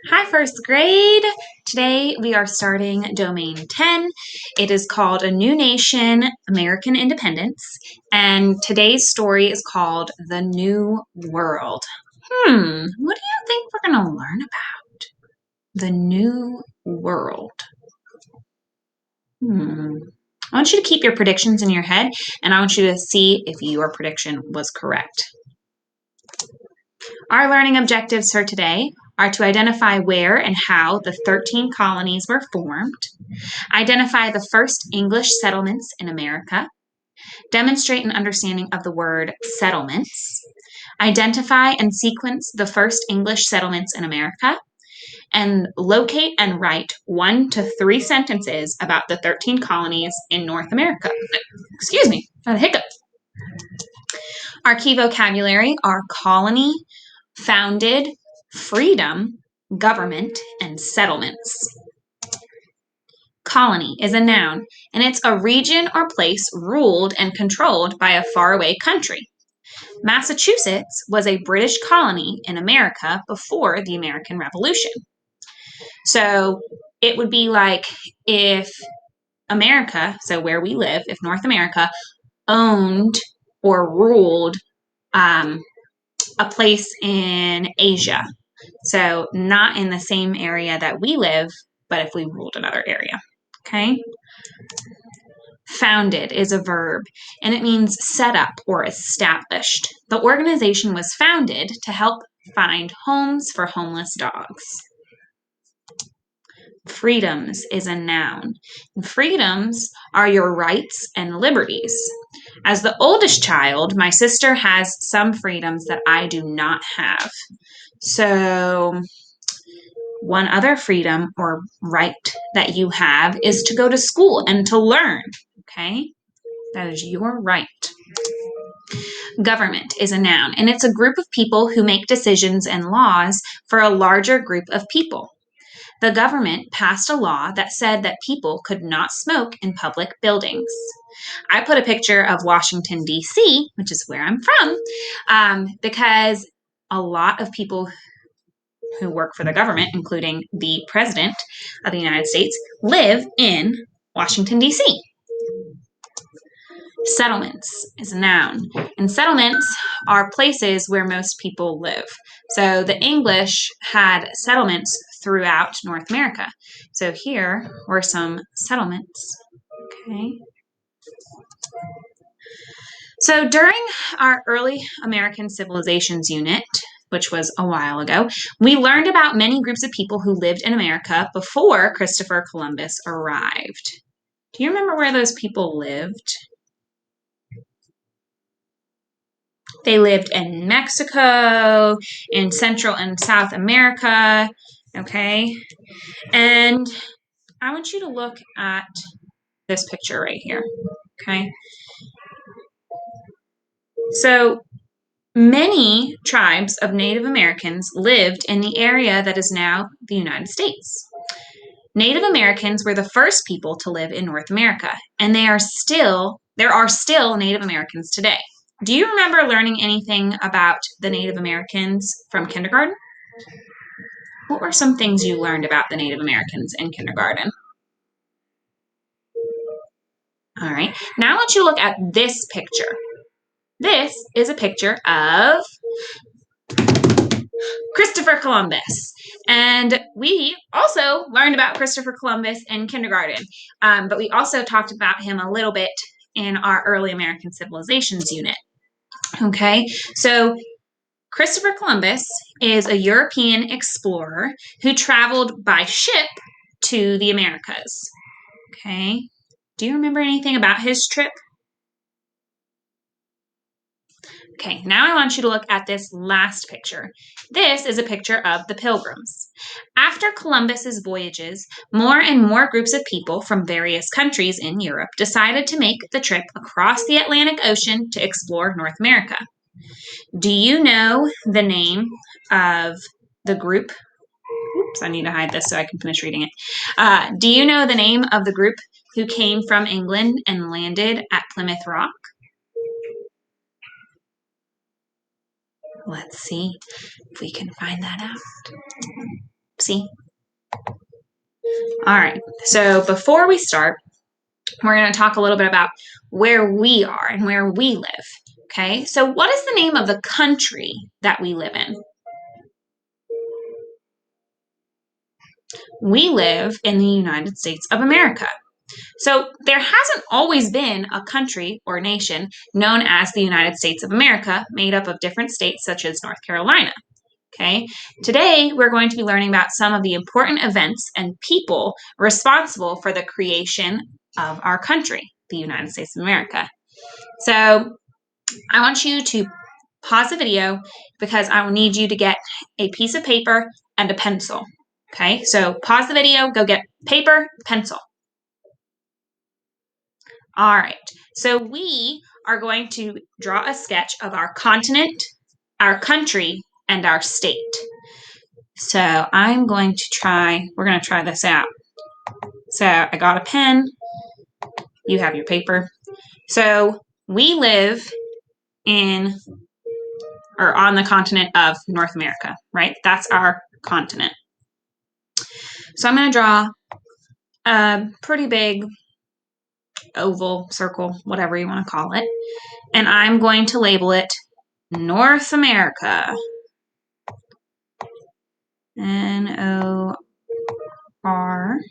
Hi, first grade. Today we are starting Domain 10. It is called A New Nation, American Independence. And today's story is called The New World. What do you think we're going to learn about? The New World. I want you to keep your predictions in your head, and I want you to see if your prediction was correct. Our learning objectives for today are to identify where and how the 13 colonies were formed, identify the first English settlements in America, demonstrate an understanding of the word settlements, identify and sequence the first English settlements in America, and locate and write 1 to 3 sentences about the 13 colonies in North America. Excuse me, I had a hiccup. Our key vocabulary are colony, founded, freedom, government, and settlements. Colony is a noun, and it's a region or place ruled and controlled by a faraway country. Massachusetts was a British colony in America before the American Revolution. So it would be like if America, so where we live, if North America owned or ruled a place in Asia. So not in the same area that we live, but if we ruled another area. Okay? Founded is a verb, and it means set up or established. The organization was founded to help find homes for homeless dogs. Freedoms is a noun. Freedoms are your rights and liberties. As the oldest child, my sister has some freedoms that I do not have. So one other freedom or right that you have is to go to school and to learn. Okay? That is your right. Government is a noun, and it's a group of people who make decisions and laws for a larger group of people. The government passed a law that said that people could not smoke in public buildings. I put a picture of Washington, D.C., which is where I'm from, because a lot of people who work for the government, including the President of the United States, live in Washington, D.C. Settlements is a noun, and settlements are places where most people live. So the English had settlements throughout North America. So here were some settlements. Okay. So during our early American civilizations unit, which was a while ago, we learned about many groups of people who lived in America before Christopher Columbus arrived. Do you remember where those people lived? They lived in Mexico, in Central and South America, okay? And I want you to look at this picture right here, okay? So many tribes of Native Americans lived in the area that is now the United States. Native Americans were the first people to live in North America, and there are still Native Americans today. Do you remember learning anything about the Native Americans from kindergarten? What were some things you learned about the Native Americans in kindergarten? All right, now I want you to look at this picture. This is a picture of Christopher Columbus. And we also learned about Christopher Columbus in kindergarten, but we also talked about him a little bit in our early American civilizations unit. Okay, so Christopher Columbus is a European explorer who traveled by ship to the Americas. Okay, do you remember anything about his trip? Okay, now I want you to look at this last picture. This is a picture of the Pilgrims. After Columbus's voyages, more and more groups of people from various countries in Europe decided to make the trip across the Atlantic Ocean to explore North America. Do you know the name of the group? Oops, I need to hide this so I can finish reading it. Do you know the name of the group who came from England and landed at Plymouth Rock? Let's see if we can find that out. See? All right, so before we start, we're going to talk a little bit about where we are and where we live. Okay, so what is the name of the country that we live in? We live in the United States of America. So there hasn't always been a country or nation known as the United States of America, made up of different states such as North Carolina. Okay, today we're going to be learning about some of the important events and people responsible for the creation of our country, the United States of America. So I want you to pause the video because I will need you to get a piece of paper and a pencil. Okay, so pause the video, go get paper, pencil. All right, so we are going to draw a sketch of our continent, our country, and our state. So we're going to try this out. So I got a pen, you have your paper. So we live on the continent of North America, right? That's our continent. So I'm going to draw a pretty big oval, circle, whatever you want to call it. And I'm going to label it North America. North.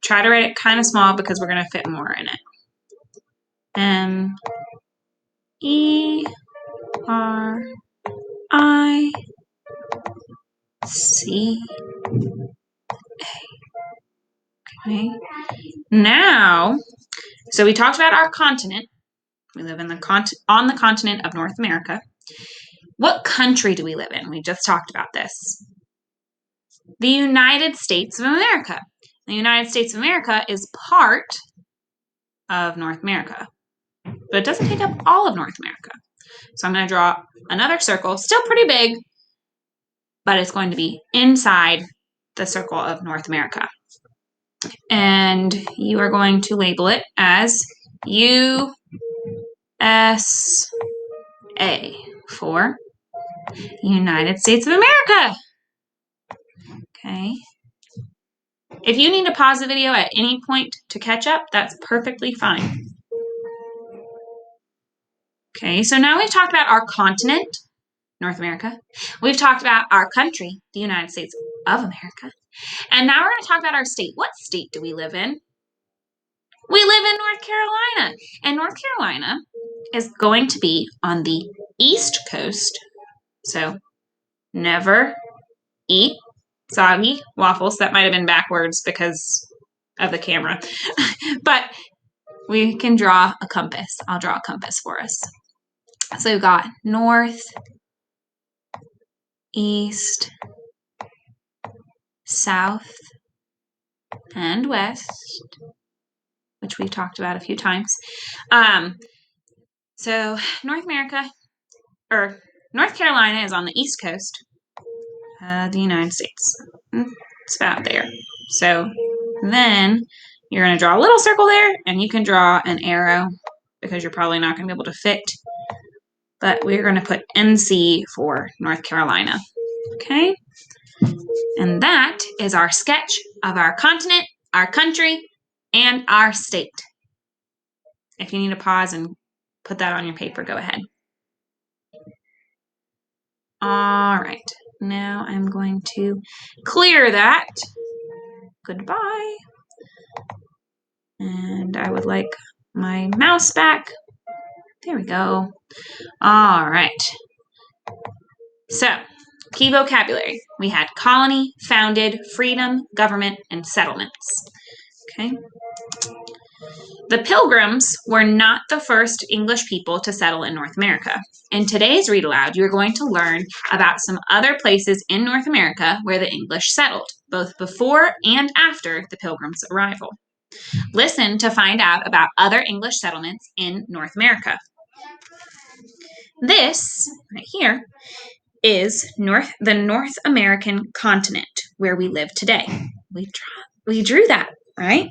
Try to write it kind of small because we're going to fit more in it. Okay. Now, so we talked about our continent. We live on the continent of North America. What country do we live in? We just talked about this. The United States of America. The United States of America is part of North America, but it doesn't take up all of North America. So I'm going to draw another circle, still pretty big, but it's going to be inside the circle of North America. And you are going to label it as USA for United States of America. Okay. If you need to pause the video at any point to catch up, that's perfectly fine. Okay, so now we've talked about our continent, North America. We've talked about our country, the United States of America. And now we're going to talk about our state. What state do we live in? We live in North Carolina. And North Carolina is going to be on the East Coast. So never eat soggy waffles. That might have been backwards because of the camera. But we can draw a compass. I'll draw a compass for us. So we've got north, east, south, and west, which we've talked about a few times. So North Carolina is on the East Coast of the United States. It's about there. So then you're going to draw a little circle there, and you can draw an arrow because you're probably not going to be able to fit. But we're going to put NC for North Carolina. Okay? And that is our sketch of our continent, our country, and our state. If you need to pause and put that on your paper, go ahead. All right. Now I'm going to clear that. Goodbye. And I would like my mouse back. There we go. All right. So, key vocabulary. We had colony, founded, freedom, government, and settlements. Okay. The Pilgrims were not the first English people to settle in North America. In today's Read Aloud, you're going to learn about some other places in North America where the English settled, both before and after the Pilgrims' arrival. Listen to find out about other English settlements in North America. This, right here, is the North American continent where we live today. We drew that, right?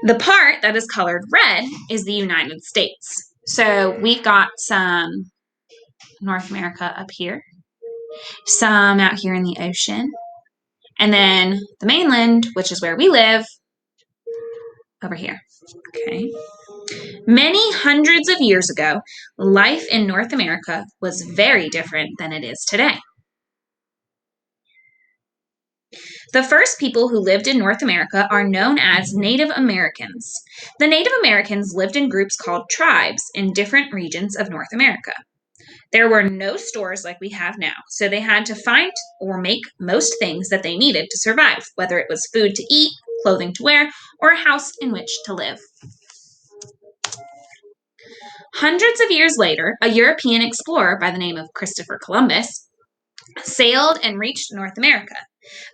The part that is colored red is the United States. So we've got some North America up here, some out here in the ocean, and then the mainland, which is where we live, over here. Okay. Many hundreds of years ago, life in North America was very different than it is today. The first people who lived in North America are known as Native Americans. The Native Americans lived in groups called tribes in different regions of North America. There were no stores like we have now, so they had to find or make most things that they needed to survive, whether it was food to eat, clothing to wear, or a house in which to live. Hundreds of years later, a European explorer by the name of Christopher Columbus sailed and reached North America,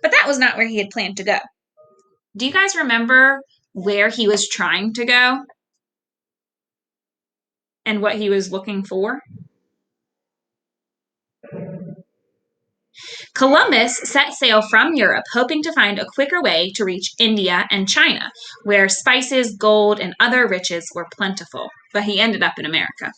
but that was not where he had planned to go. Do you guys remember where he was trying to go and what he was looking for? Columbus set sail from Europe, hoping to find a quicker way to reach India and China, where spices, gold, and other riches were plentiful, but he ended up in America.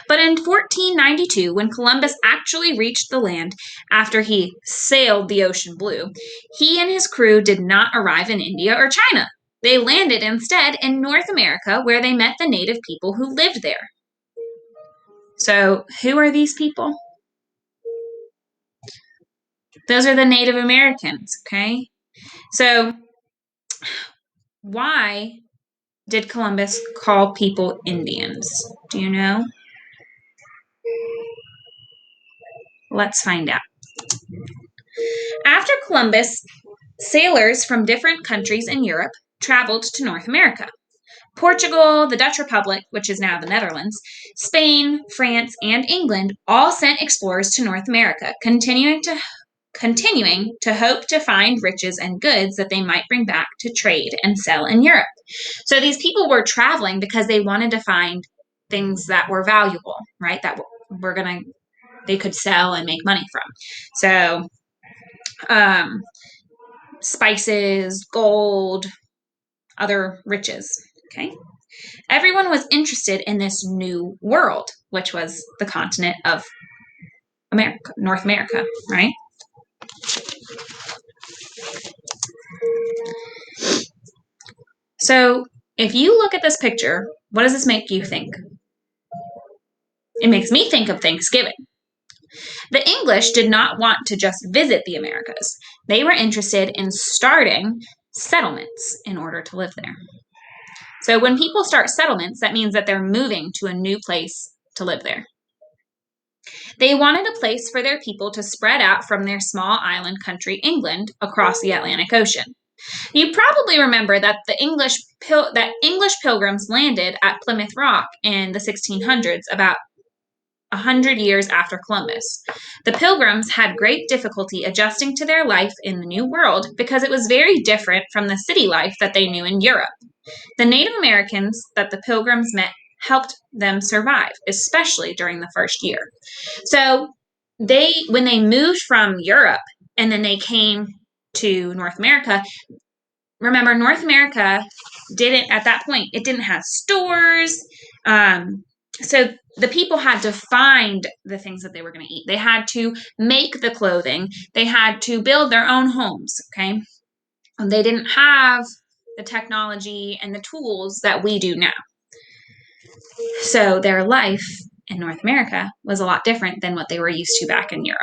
But in 1492, when Columbus actually reached the land after he sailed the ocean blue, he and his crew did not arrive in India or China. They landed instead in North America, where they met the native people who lived there. So, who are these people? Those are the Native Americans, okay? So, why did Columbus call people Indians? Do you know? Let's find out. After Columbus, sailors from different countries in Europe traveled to North America. Portugal, the Dutch Republic, which is now the Netherlands, Spain, France, and England all sent explorers to North America, continuing to hope to find riches and goods that they might bring back to trade and sell in Europe. So these people were traveling because they wanted to find things that were valuable, right? That they could sell and make money from. So spices, gold, other riches. Okay. Everyone was interested in this new world, which was the continent of America, North America, right? So if you look at this picture, what does this make you think? It makes me think of Thanksgiving. The English did not want to just visit the Americas. They were interested in starting settlements in order to live there. So when people start settlements, that means that they're moving to a new place to live there. They wanted a place for their people to spread out from their small island country, England, across the Atlantic Ocean. You probably remember that English pilgrims landed at Plymouth Rock in the 1600s, about 100 years after Columbus. The Pilgrims had great difficulty adjusting to their life in the New World because it was very different from the city life that they knew in Europe. The Native Americans that the Pilgrims met helped them survive, especially during the first year. So when they moved from Europe and then they came to North America, remember, North America at that point, it didn't have stores. So the people had to find the things that they were going to eat. They had to make the clothing. They had to build their own homes, okay? And they didn't have the technology and the tools that we do now. So their life in North America was a lot different than what they were used to back in Europe.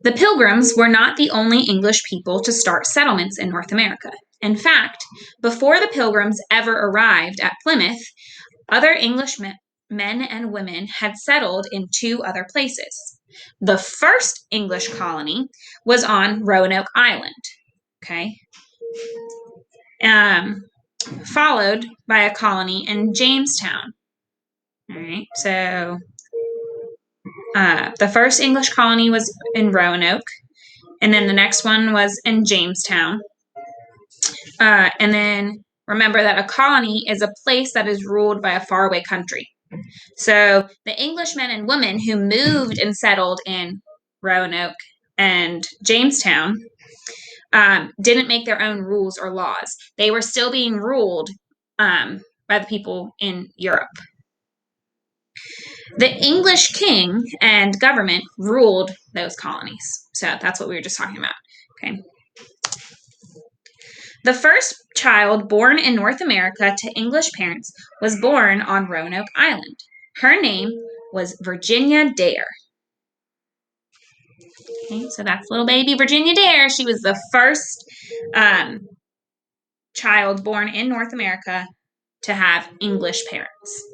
The Pilgrims were not the only English people to start settlements in North America. In fact, before the Pilgrims ever arrived at Plymouth, other English men and women had settled in two other places. The first English colony was on Roanoke Island, okay? Followed by a colony in Jamestown. All right, so the first English colony was in Roanoke, and then the next one was in Jamestown. And then remember that a colony is a place that is ruled by a faraway country. So the Englishmen and women who moved and settled in Roanoke and Jamestown didn't make their own rules or laws. They were still being ruled by the people in Europe. The English king and government ruled those colonies. So that's what we were just talking about. Okay. The first child born in North America to English parents was born on Roanoke Island. Her name was Virginia Dare. Okay, so that's little baby Virginia Dare. She was the first child born in North America to have English parents.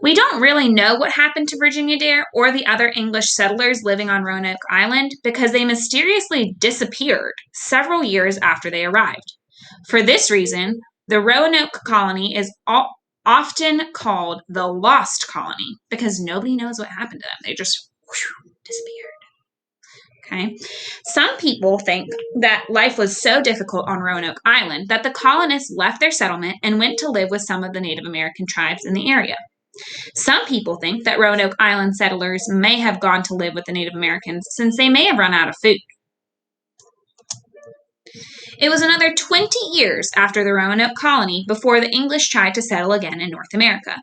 We don't really know what happened to Virginia Dare or the other English settlers living on Roanoke Island because they mysteriously disappeared several years after they arrived. For this reason, the Roanoke colony is often called the Lost Colony because nobody knows what happened to them. They just disappeared. Okay. Some people think that life was so difficult on Roanoke Island that the colonists left their settlement and went to live with some of the Native American tribes in the area. Some people think that Roanoke Island settlers may have gone to live with the Native Americans since they may have run out of food. It was another 20 years after the Roanoke colony before the English tried to settle again in North America.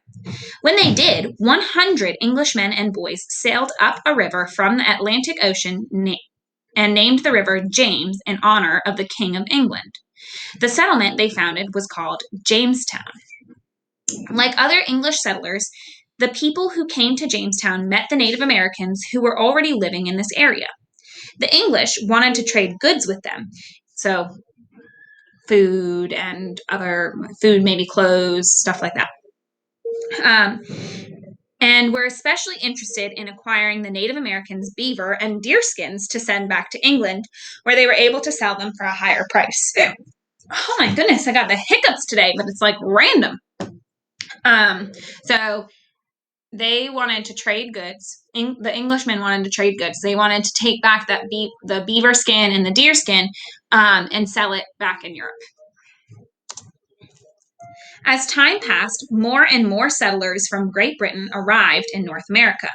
When they did, 100 Englishmen and boys sailed up a river from the Atlantic Ocean and named the river James in honor of the King of England. The settlement they founded was called Jamestown. Like other English settlers, the people who came to Jamestown met the Native Americans who were already living in this area. The English wanted to trade goods with them, so food and other food, maybe clothes, stuff like that. And were especially interested in acquiring the Native Americans' beaver and deer skins to send back to England, where they were able to sell them for a higher price. Oh my goodness, I got the hiccups today, but it's like random. So they wanted to trade goods. The Englishmen wanted to trade goods. They wanted to take back the beaver skin and the deer skin and sell it back in Europe. As time passed, more and more settlers from Great Britain arrived in North America.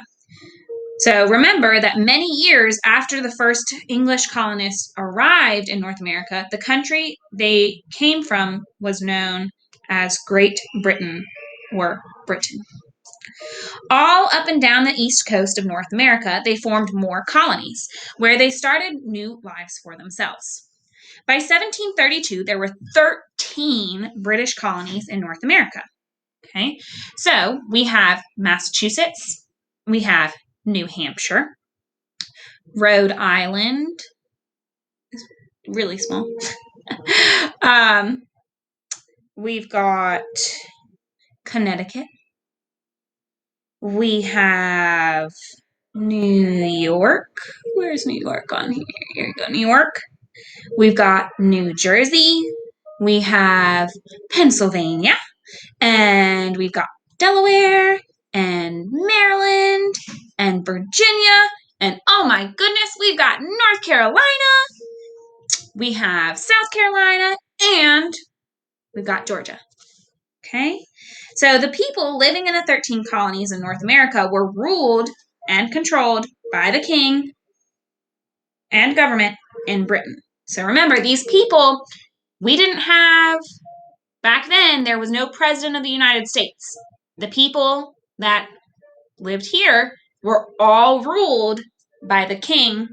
So remember that many years after the first English colonists arrived in North America, the country they came from was known as Great Britain or Britain. All up and down the east coast of North America, they formed more colonies, where they started new lives for themselves. By 1732, there were 13 British colonies in North America. Okay, so we have Massachusetts, we have New Hampshire, Rhode Island, really small. We've got Connecticut. We have New York. Where's New York on here? Here you go, New York. We've got New Jersey. We have Pennsylvania. And we've got Delaware and Maryland and Virginia. And oh my goodness, we've got North Carolina. We have South Carolina. And we've got Georgia. Okay? So the people living in the 13 colonies in North America were ruled and controlled by the king and government in Britain. So remember, these people, we didn't have, back then, there was no president of the United States. The people that lived here were all ruled by the king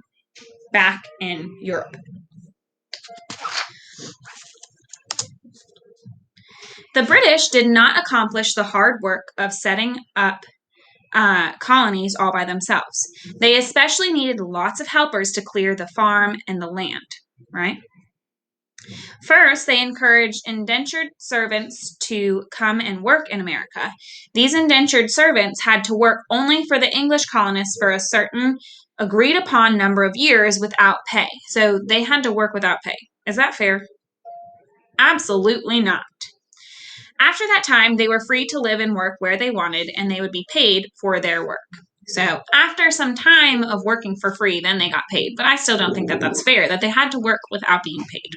back in Europe. The British did not accomplish the hard work of setting up colonies all by themselves. They especially needed lots of helpers to clear the farm and the land, right? First, they encouraged indentured servants to come and work in America. These indentured servants had to work only for the English colonists for a certain agreed upon number of years without pay. So they had to work without pay. Is that fair? Absolutely not. After that time, they were free to live and work where they wanted, and they would be paid for their work. So after some time of working for free, then they got paid. But I still don't think that that's fair, that they had to work without being paid.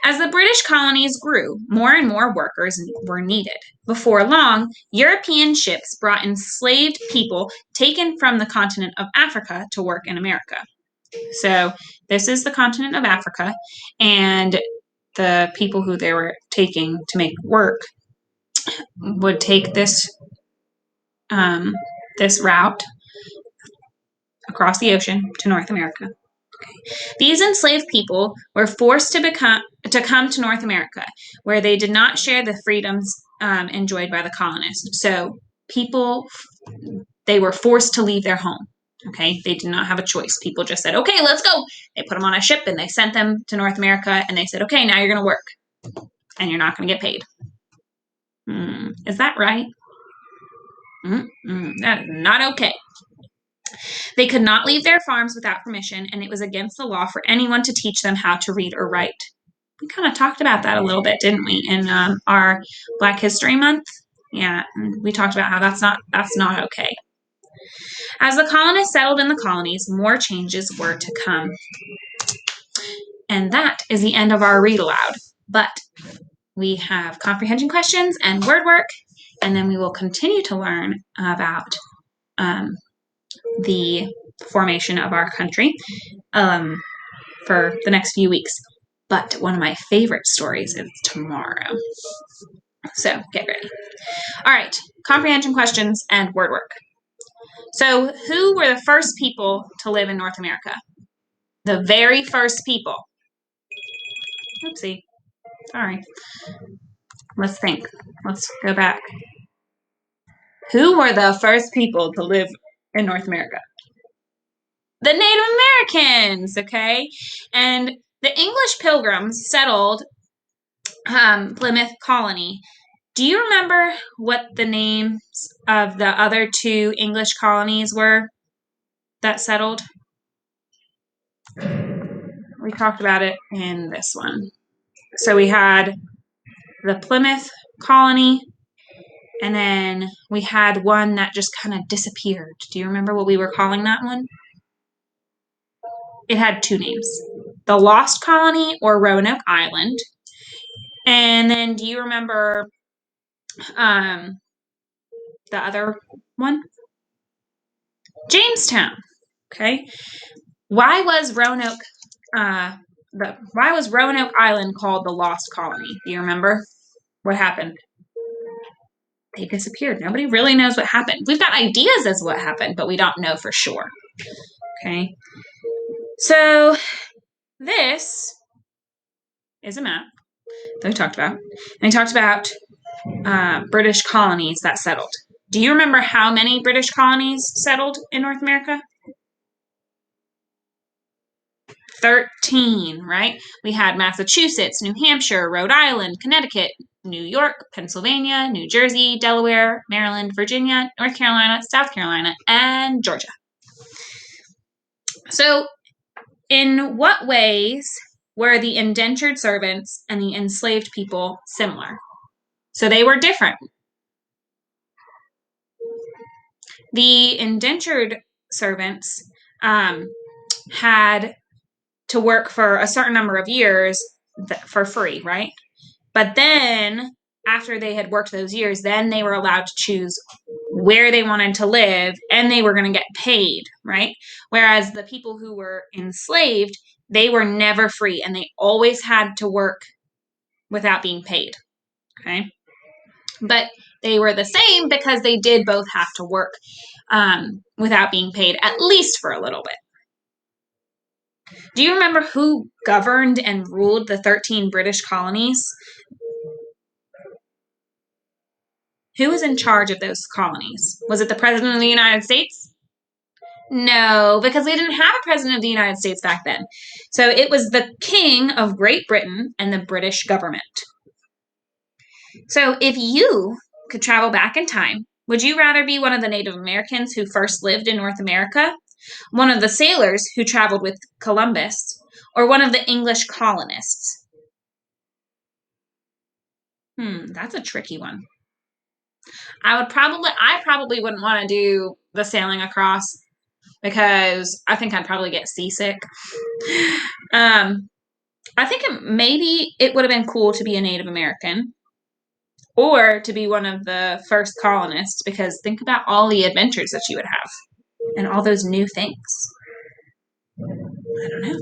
As the British colonies grew, more and more workers were needed. Before long, European ships brought enslaved people taken from the continent of Africa to work in America. So this is the continent of Africa, and the people who they were taking to make work would take this route across the ocean to North America. These enslaved people were forced to come to North America, where they did not share the freedoms enjoyed by the colonists. So they were forced to leave their home. Okay, they did not have a choice. People just said, "Okay, let's go." They put them on a ship and they sent them to North America, and they said, "Okay, now you're going to work, and you're not going to get paid." Is that right? That is not okay. They could not leave their farms without permission, and it was against the law for anyone to teach them how to read or write. We kind of talked about that a little bit, didn't we, in our Black History Month? Yeah, we talked about how that's not okay. As the colonists settled in the colonies, more changes were to come. And that is the end of our read aloud. But we have comprehension questions and word work, and then we will continue to learn about the formation of our country for the next few weeks. But one of my favorite stories is tomorrow. So get ready. All right, comprehension questions and word work. So who were the first people to live in North America? The very first people. Oopsie. Sorry. Let's think. Let's go back. Who were the first people to live in North America? The Native Americans, okay? And the English Pilgrims settled Plymouth Colony. Do you remember what the names of the other two English colonies were that settled? We talked about it in this one. So we had the Plymouth colony, and then we had one that just kind of disappeared. Do you remember what we were calling that one? It had two names. The Lost Colony or Roanoke Island. And then do you remember the other one? Jamestown. Okay. Why was Roanoke Island called the Lost Colony? Do you remember what happened? They disappeared. Nobody really knows what happened. We've got ideas as what happened, but we don't know for sure. Okay. So this is a map that we talked about. And we talked about British colonies that settled. Do you remember how many British colonies settled in North America? 13, right? We had Massachusetts, New Hampshire, Rhode Island, Connecticut, New York, Pennsylvania, New Jersey, Delaware, Maryland, Virginia, North Carolina, South Carolina, and Georgia. So, in what ways were the indentured servants and the enslaved people similar? So they were different. The indentured servants had to work for a certain number of years for free, right? But then after they had worked those years, then they were allowed to choose where they wanted to live and they were going to get paid, right? Whereas the people who were enslaved, they were never free and they always had to work without being paid, okay? But they were the same because they did both have to work without being paid, at least for a little bit. Do you remember who governed and ruled the 13 British colonies? Who was in charge of those colonies? Was it the President of the United States? No, because they didn't have a President of the United States back then. So it was the King of Great Britain and the British government. So if you could travel back in time, would you rather be one of the Native Americans who first lived in North America, one of the sailors who traveled with Columbus, or one of the English colonists? That's a tricky one. I probably wouldn't want to do the sailing across because I think I'd probably get seasick. I think maybe it would have been cool to be a Native American or to be one of the first colonists because think about all the adventures that you would have and all those new things. I don't know.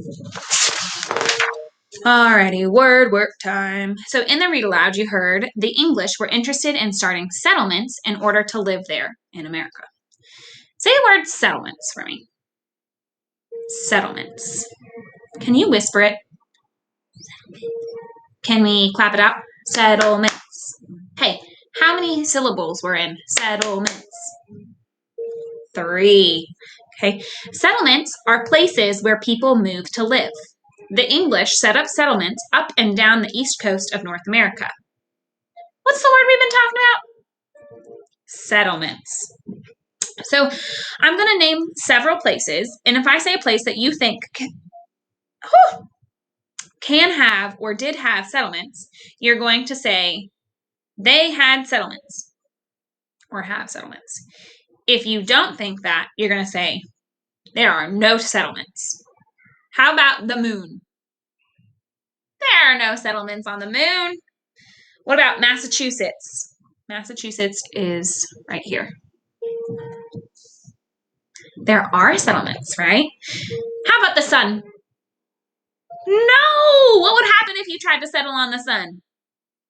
Alrighty, word work time. So in the read aloud, you heard the English were interested in starting settlements in order to live there in America. Say the word settlements for me. Settlements. Can you whisper it? Can we clap it out? Settlements. Hey, how many syllables were in settlements? 3. Okay. Settlements are places where people move to live. The English set up settlements up and down the east coast of North America. What's the word we've been talking about? Settlements. So I'm going to name several places, and if I say a place that you think can have or did have settlements, you're going to say they had settlements or have settlements. If you don't think that, you're going to say there are no settlements. How about the moon? There are no settlements on the moon. What about Massachusetts? Massachusetts is right here. There are settlements, right? How about the sun? No! What would happen if you tried to settle on the sun?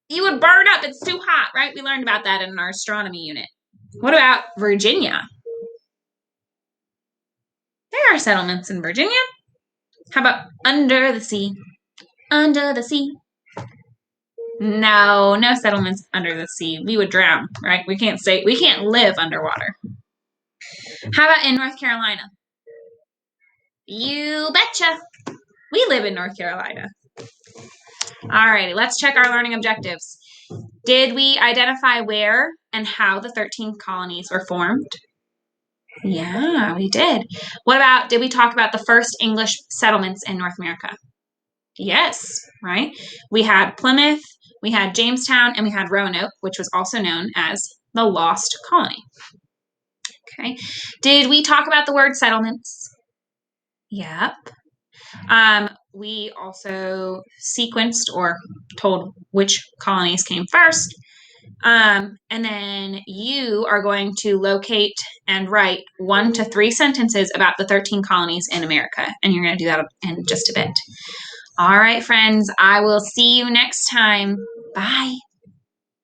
You would burn up. It's too hot, right? We learned about that in our astronomy unit. What about Virginia? There are settlements in Virginia. How about under the sea? Under the sea. No settlements under the sea. We would drown, right? We can't live underwater. How about in North Carolina? You betcha. We live in North Carolina. Alrighty, let's check our learning objectives. Did we identify where and how the 13 colonies were formed? Yeah, we did. What about, did we talk about the first English settlements in North America? Yes, right? We had Plymouth, we had Jamestown, and we had Roanoke, which was also known as the Lost Colony. Okay. Did we talk about the word settlements? Yep. We also sequenced or told which colonies came first. And then you are going to locate and write 1 to 3 sentences about the 13 colonies in America. And you're going to do that in just a bit. All right, friends, I will see you next time. Bye.